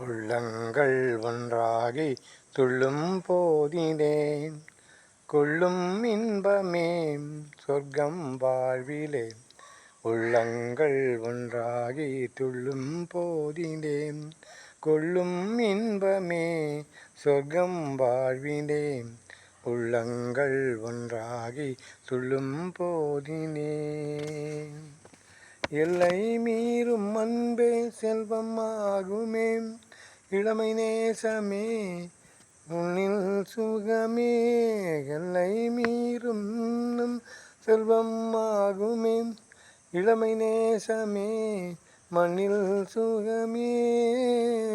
உள்ளங்கள் ஒன்றாகி துள்ளும் போதினேன் கொள்ளும் இன்பமே சொர்க்கம் வாழ்விலே. உள்ளங்கள் ஒன்றாகி துள்ளும் போதினேன் கொள்ளும் இன்பமே சொர்க்கம் வாழ்விலே. உள்ளங்கள் ஒன்றாகி துள்ளும் போதினேன். எல்லை மீறும் அன்பே செல்வம் ஆகுமே இளமை நேசமே உன்னில் சுகமே. எல்லை மீறும் செல்வம் ஆகுமே இளமை நேசமே மண்ணில் சுகமே.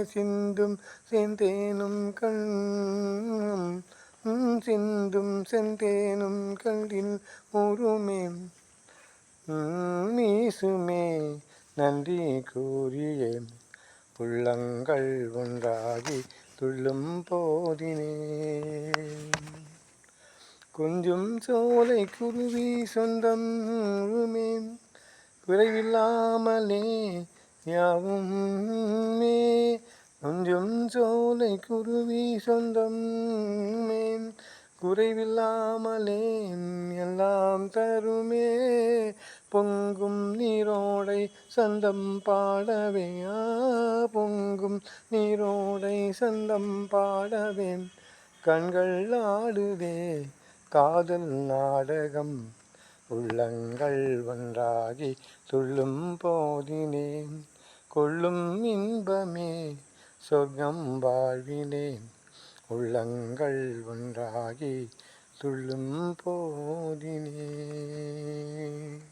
சிந்தும் செந்தேனும் கண்ணும் சிந்தும் செந்தேனும் கண்ணில் உருமே மீசுமே நன்றி கூறியே. உள்ளங்கள் ஒன்றாகி துள்ளும் போதினே. கொஞ்சம் சோலை குருவி சொந்தம் குறைவில்லாமலே யாவுமே. கொஞ்சம் சோலை குருவி சொந்தம் குறைவில்லாமலே எல்லாம் தருமே. பொங்கும் நீரோடை சந்தம் பாடவே பொங்கும் நீரோடை சந்தம் பாடவே. கண்கள் ஆடுதே காதல் நாடகம். உள்ளங்கள் ஒன்றாகி துள்ளும் போதினேன் கொள்ளும் இன்பமே சொர்க்கம் வாழ்வினேன். உள்ளங்கள் ஒன்றாகி துள்ளும் போதினேன்.